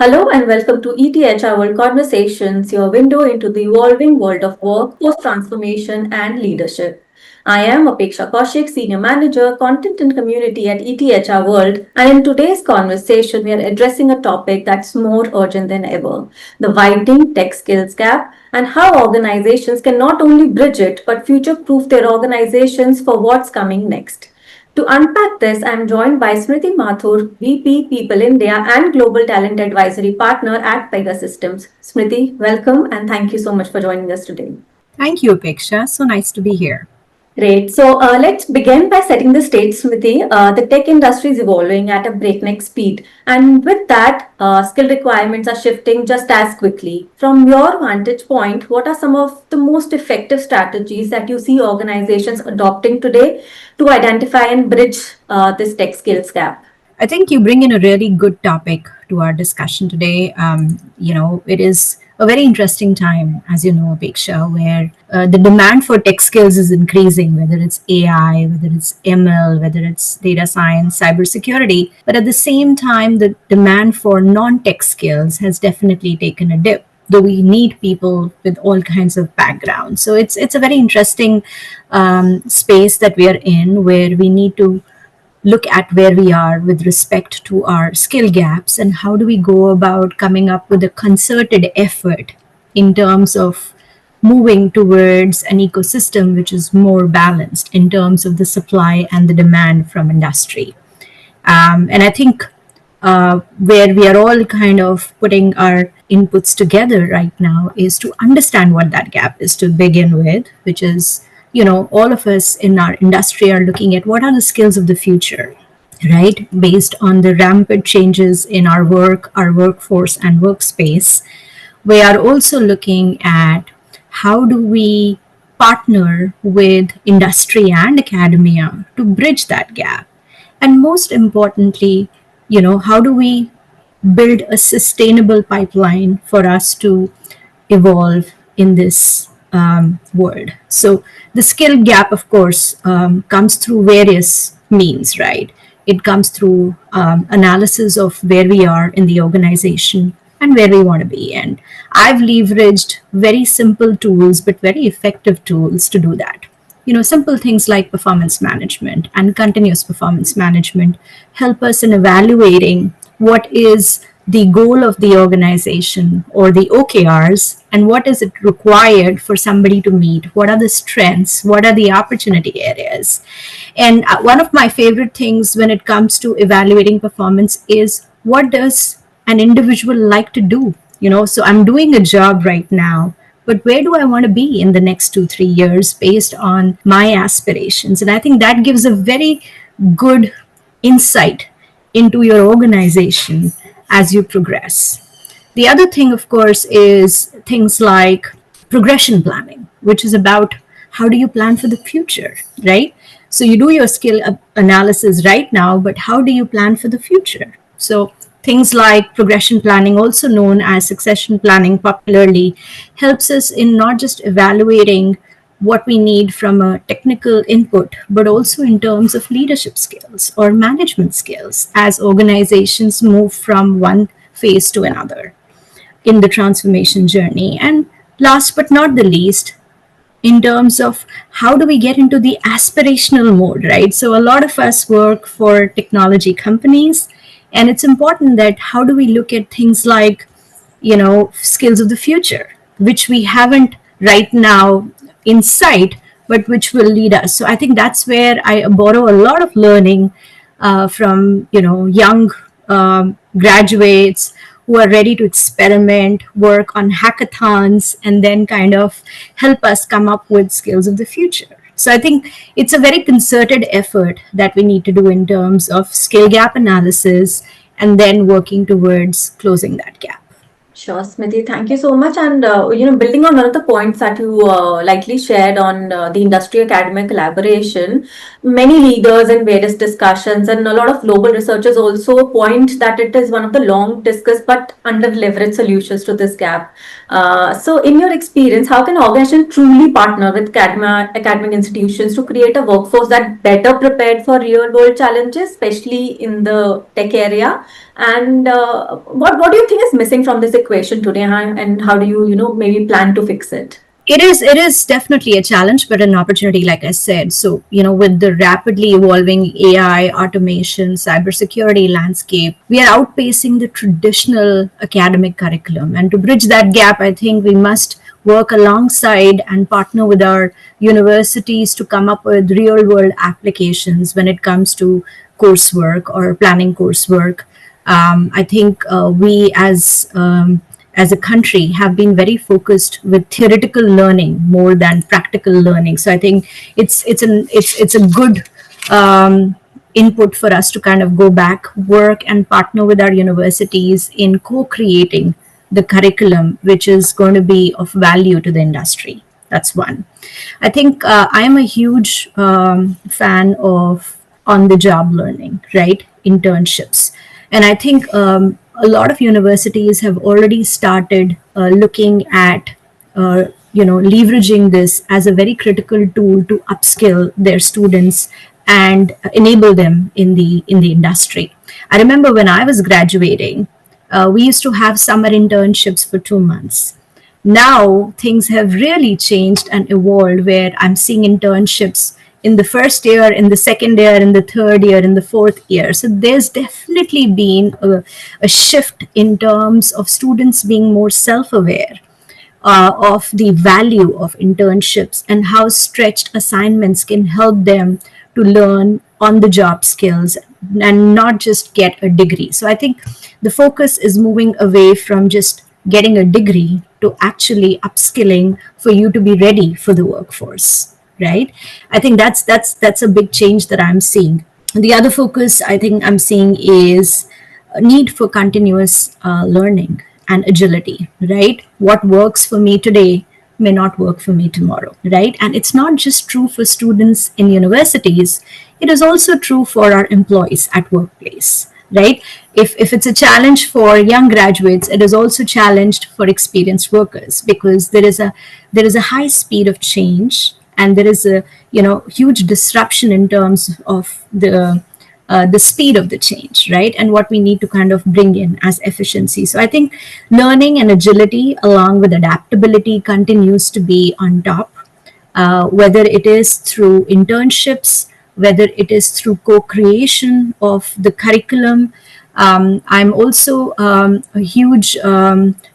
Hello and welcome to ETHR World Conversations, your window into the evolving world of work, post transformation, and leadership. I am Apeksha Kaushik, Senior Manager, Content and Community at ETHR World, and in today's conversation, we are addressing a topic that's more urgent than ever: the widening tech skills gap and how organizations can not only bridge it but future proof their organizations for what's coming next. To unpack this, I'm joined by Smriti Mathur, VP People India and Global Talent Advisory Partner at Pegasystems. Smriti, welcome and thank you so much for joining us today. Thank you, Apeksha. So nice to be here. Great. So let's begin by setting the stage, Smriti. The tech industry is evolving at a breakneck speed, and with that, skill requirements are shifting just as quickly. From your vantage point, what are some of the most effective strategies that you see organizations adopting today to identify and bridge this tech skills gap? I think you bring in a really good topic to our discussion today. It is a very interesting time, as you know, Apeksha, where the demand for tech skills is increasing, whether it's AI, whether it's ML, whether it's data science, cybersecurity. But at the same time, the demand for non-tech skills has definitely taken a dip, though we need people with all kinds of backgrounds. So it's a very interesting space that we are in, where we need to look at where we are with respect to our skill gaps and how do we go about coming up with a concerted effort in terms of moving towards an ecosystem which is more balanced in terms of the supply and the demand from industry. And I think where we are all kind of putting our inputs together right now is to understand what that gap is to begin with, which is, all of us in our industry are looking at what are the skills of the future, right? Based on the rampant changes in our work, our workforce, and workspace. We are also looking at how do we partner with industry and academia to bridge that gap. And most importantly, how do we build a sustainable pipeline for us to evolve in this world? So the skill gap, of course, comes through various means, right? It comes through analysis of where we are in the organization and where we want to be. And I've leveraged very simple tools, but very effective tools to do that. Simple things like performance management and continuous performance management help us in evaluating what is the goal of the organization or the OKRs and what is it required for somebody to meet, what are the strengths, what are the opportunity areas. And one of my favorite things when it comes to evaluating performance is what does an individual like to do. So I'm doing a job right now, but where do I want to be in the next 2 3 years based on my aspirations? And I think that gives a very good insight into your organization as you progress. The other thing, of course, is things like progression planning, which is about how do you plan for the future, right? So you do your analysis right now, but how do you plan for the future? So things like progression planning, also known as succession planning popularly, helps us in not just evaluating what we need from a technical input, but also in terms of leadership skills or management skills as organizations move from one phase to another in the transformation journey. And last but not the least, in terms of how do we get into the aspirational mode, right? So a lot of us work for technology companies, and it's important that how do we look at things like, skills of the future, which we haven't right now in sight, but which will lead us. So I think that's where I borrow a lot of learning from, young graduates who are ready to experiment, work on hackathons, and then kind of help us come up with skills of the future. So I think it's a very concerted effort that we need to do in terms of skill gap analysis and then working towards closing that gap. Sure, Smriti. Thank you so much. And building on one of the points that you likely shared on the industry academic collaboration, many leaders in various discussions and a lot of global researchers also point that it is one of the long discussed but under leveraged solutions to this gap. So, in your experience, how can organizations truly partner with academic institutions to create a workforce that better prepared for real world challenges, especially in the tech area? And what do you think is missing from this equation today, and how do you maybe plan to fix it? It is definitely a challenge, but an opportunity, like I said. So, with the rapidly evolving AI, automation, cybersecurity landscape, we are outpacing the traditional academic curriculum. And to bridge that gap, I think we must work alongside and partner with our universities to come up with real world applications when it comes to coursework or planning coursework. I think we as a country have been very focused with theoretical learning more than practical learning. So I think it's a good input for us to kind of go back, work, and partner with our universities in co-creating the curriculum, which is going to be of value to the industry. That's one. I think I am a huge fan of on the job learning, right? Internships. And I think a lot of universities have already started looking at leveraging this as a very critical tool to upskill their students and enable them in the industry. I remember when I was graduating, we used to have summer internships for 2 months. Now things have really changed and evolved where I'm seeing internships in the first year, in the second year, in the third year, in the fourth year. So there's definitely been a shift in terms of students being more self aware of the value of internships and how stretched assignments can help them to learn on the job skills and not just get a degree. So I think the focus is moving away from just getting a degree to actually upskilling for you to be ready for the workforce, right? I think that's a big change that I'm seeing. The other focus I think I'm seeing is a need for continuous learning and agility, right? What works for me today may not work for me tomorrow, right? And it's not just true for students in universities, it is also true for our employees at workplace, right? If it's a challenge for young graduates, it is also challenged for experienced workers because there is a high speed of change, and there is a huge disruption in terms of the speed of the change, right? And what we need to kind of bring in as efficiency. So I think learning and agility along with adaptability continues to be on top, whether it is through internships, whether it is through co-creation of the curriculum. I'm also a huge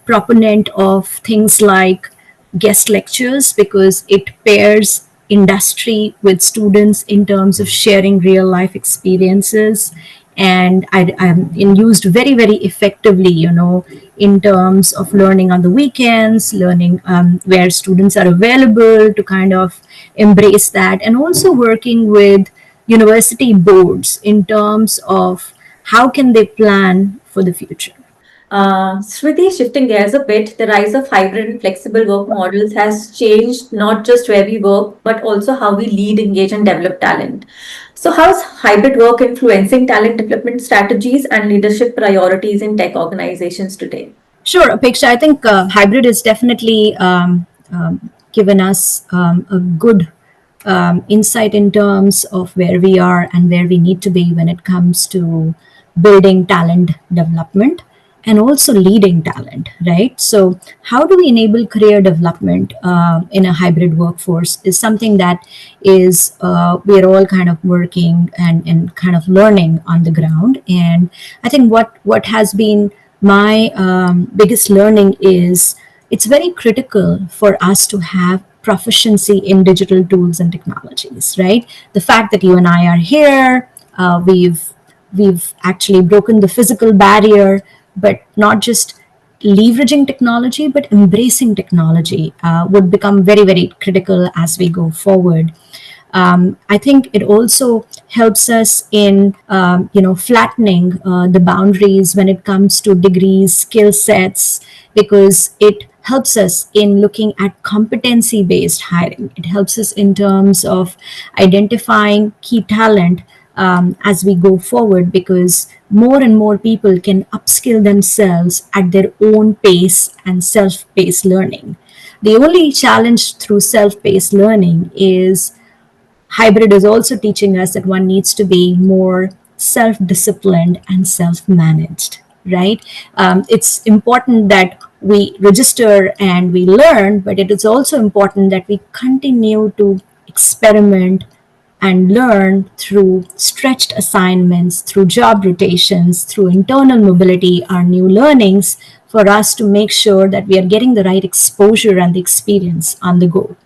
proponent of things like guest lectures because it pairs industry with students in terms of sharing real life experiences, and I'm used very very effectively in terms of learning on the weekends, learning where students are available to kind of embrace that, and also working with university boards in terms of how can they plan for the future. Smriti, shifting gears a bit, the rise of hybrid and flexible work models has changed not just where we work, but also how we lead, engage, and develop talent. So, how is hybrid work influencing talent development strategies and leadership priorities in tech organizations today? Sure, Apeksha. I think hybrid has definitely given us a good insight in terms of where we are and where we need to be when it comes to building talent development and also leading talent, right? So, how do we enable career development in a hybrid workforce is something that is we're all kind of working and kind of learning on the ground. And I think what has been my biggest learning is it's very critical for us to have proficiency in digital tools and technologies, right? The fact that you and I are here, we've actually broken the physical barrier, but not just leveraging technology, but embracing technology would become very very critical as we go forward. I think it also helps us in flattening the boundaries when it comes to degrees, skill sets, because it helps us in looking at competency based hiring. It helps us in terms of identifying key talent as we go forward, because more and more people can upskill themselves at their own pace and self paced learning. The only challenge through self paced learning is hybrid is also teaching us that one needs to be more self disciplined and self managed, right? It's important that we register and we learn, but it is also important that we continue to experiment and learn through stretched assignments, through job rotations, through internal mobility, our new learnings, for us to make sure that we are getting the right exposure and the experience on the go.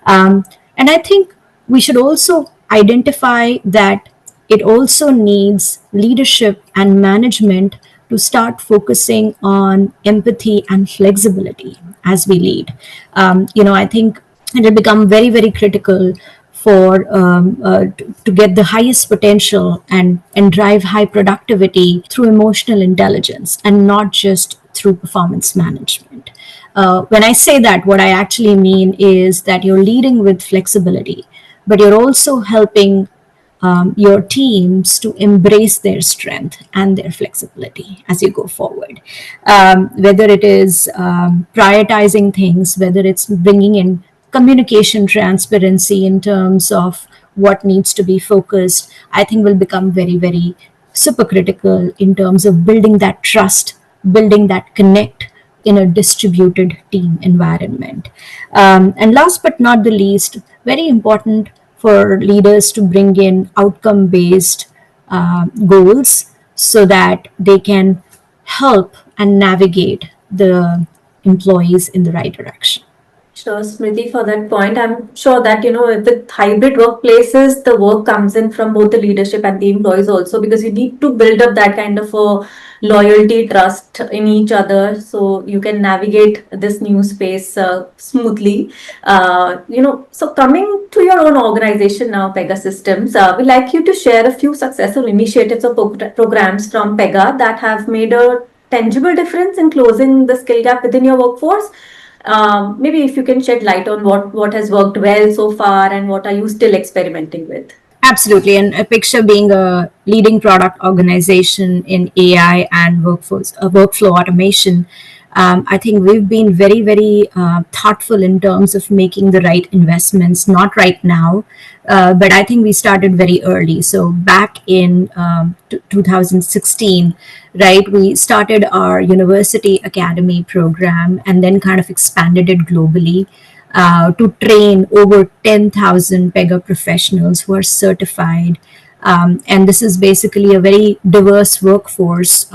And I think we should also identify that it also needs leadership and management to start focusing on empathy and flexibility as we lead. I think it will become very, very critical for to get the highest potential and drive high productivity through emotional intelligence and not just through performance management. When I say that, what I actually mean is that you're leading with flexibility, but you're also helping your teams to embrace their strength and their flexibility as you go forward. Whether it is prioritizing things, whether it's bringing in communication transparency in terms of what needs to be focused, I think will become very, very super critical in terms of building that trust, building that connect in a distributed team environment. And last but not the least, very important for leaders to bring in outcome based goals so that they can help and navigate the employees in the right direction. Sure, Smriti, for that point. I'm sure that, with hybrid workplaces, the work comes in from both the leadership and the employees also, because you need to build up that kind of a loyalty, trust in each other, so you can navigate this new space smoothly. So coming to your own organization now, Pega Systems, we'd like you to share a few successful initiatives or programs from Pega that have made a tangible difference in closing the skill gap within your workforce. Maybe if you can shed light on what has worked well so far and what are you still experimenting with. Absolutely. And Apeksha being a leading product organization in AI and workflow automation, I think we've been very, very thoughtful in terms of making the right investments, not right now, but I think we started very early. So back in 2016, right, we started our university academy program and then kind of expanded it globally to train over 10,000 Pega professionals who are certified. And this is basically a very diverse workforce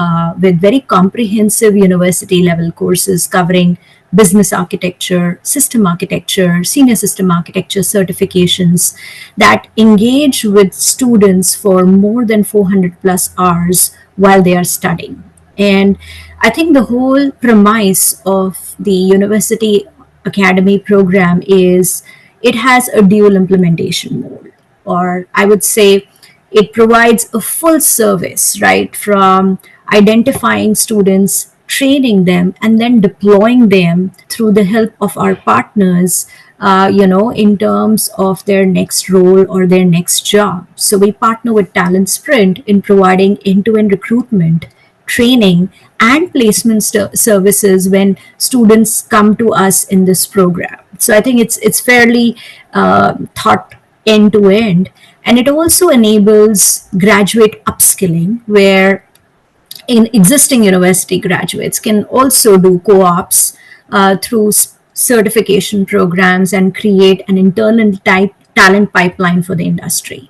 with very comprehensive university level courses covering business architecture, senior system architecture certifications that engage with students for more than 400 plus hours while they are studying. And I think the whole premise of the university academy program is it has a dual implementation mode, or I would say it provides a full service, right, from identifying students, training them, and then deploying them through the help of our partners, in terms of their next role or their next job. So we partner with Talent Sprint in providing end-to-end recruitment, training, and placement services when students come to us in this program. So I think it's fairly thought end to end, and it also enables graduate upskilling where in existing university graduates can also do co-ops through certification programs and create an internal type talent pipeline for the industry.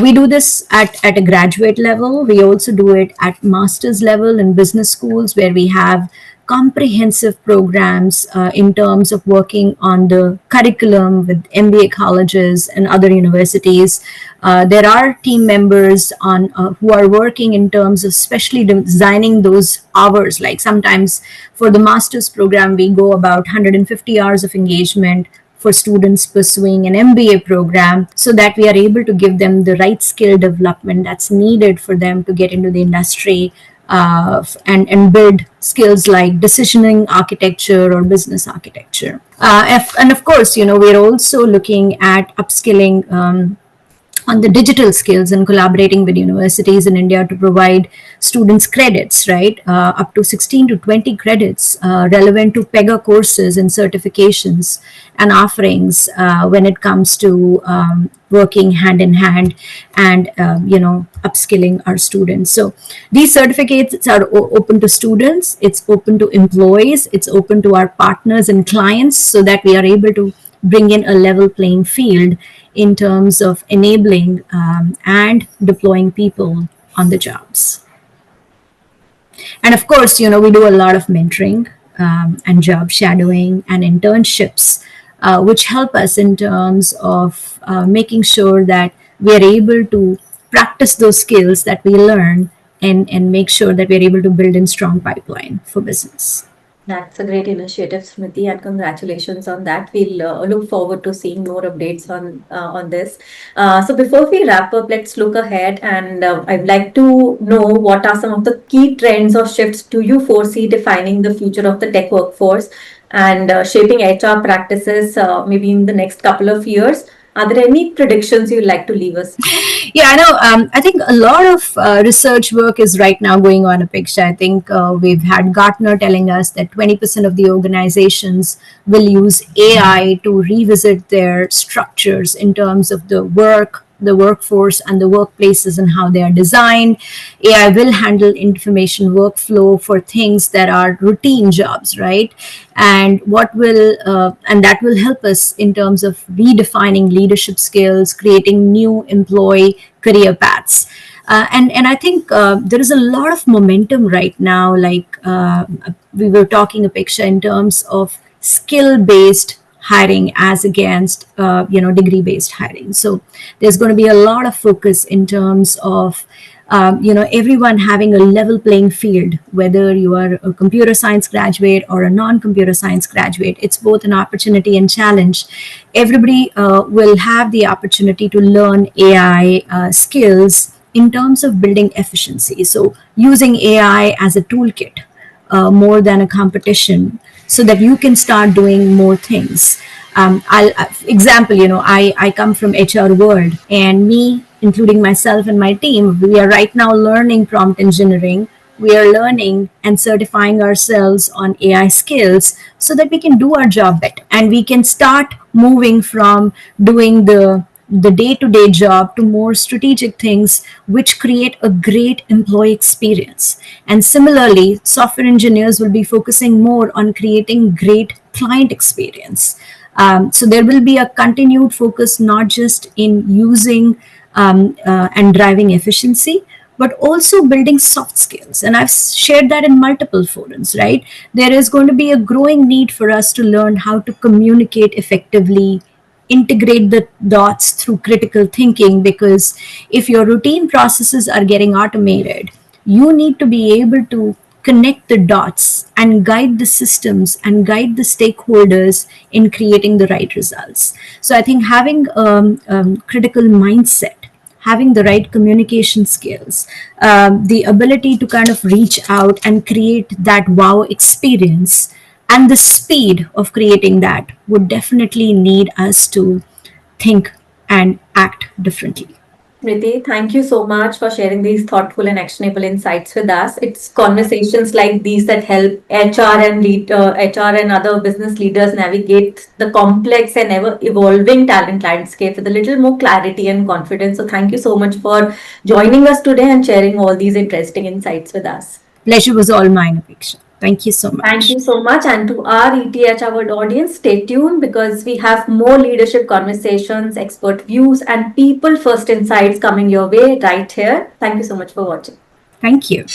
We do this at a graduate level. We also do it at master's level in business schools where we have comprehensive programs in terms of working on the curriculum with MBA colleges and other universities. There are team members on who are working in terms of especially designing those hours. Like sometimes for the master's program, we go about 150 hours of engagement. for students pursuing an MBA program, so that we are able to give them the right skill development that's needed for them to get into the industry, and build skills like decisioning architecture or business architecture. And of course, we're also looking at upskilling on the digital skills and collaborating with universities in India to provide students credits, right? Up to 16 to 20 credits relevant to PEGA courses and certifications and offerings when it comes to working hand in hand and, upskilling our students. So these certificates are open to students, it's open to employees, it's open to our partners and clients, so that we are able to bring in a level playing field in terms of enabling and deploying people on the jobs. And of course, we do a lot of mentoring and job shadowing and internships, which help us in terms of making sure that we are able to practice those skills that we learn, and make sure that we're able to build in strong pipeline for business. That's a great initiative, Smriti, and congratulations on that. We'll look forward to seeing more updates on this. So before we wrap up, let's look ahead, and I'd like to know what are some of the key trends or shifts do you foresee defining the future of the tech workforce and shaping HR practices maybe in the next couple of years? Are there any predictions you'd like to leave us? Yeah, I know. I think a lot of research work is right now going on, Apeksha. I think we've had Gartner telling us that 20% of the organizations will use AI to revisit their structures in terms of the workforce and the workplaces and how they are designed. AI will handle information workflow for things that are routine jobs, right? And and that will help us in terms of redefining leadership skills, creating new employee career paths. And I think there is a lot of momentum right now, like we were talking, Apeksha, in terms of skill-based hiring as against degree based hiring. So there's going to be a lot of focus in terms of everyone having a level playing field, whether you are a computer science graduate or a non-computer science graduate. It's both an opportunity and challenge. Everybody will have the opportunity to learn AI skills in terms of building efficiency. So using AI as a toolkit more than a competition, so that you can start doing more things. Example, I come from HR world, and me, including myself and my team, we are right now learning prompt engineering. We are learning and certifying ourselves on AI skills so that we can do our job better, and we can start moving from doing the day-to-day job to more strategic things which create a great employee experience. And similarly, software engineers will be focusing more on creating great client experience. So there will be a continued focus not just in using and driving efficiency, but also building soft skills. And I've shared that in multiple forums, right? There is going to be a growing need for us to learn how to communicate effectively, integrate the dots through critical thinking, because if your routine processes are getting automated, you need to be able to connect the dots and guide the systems and guide the stakeholders in creating the right results. So I think having critical mindset, having the right communication skills, the ability to kind of reach out and create that wow experience, and the speed of creating that would definitely need us to think and act differently. Smriti, thank you so much for sharing these thoughtful and actionable insights with us. It's conversations like these that help HR and other business leaders navigate the complex and ever evolving talent landscape with a little more clarity and confidence. So thank you so much for joining us today and sharing all these interesting insights with us. Pleasure was all mine, Apeksha. Thank you so much. Thank you so much. And to our ETH World audience, stay tuned because we have more leadership conversations, expert views, and people first insights coming your way right here. Thank you so much for watching. Thank you.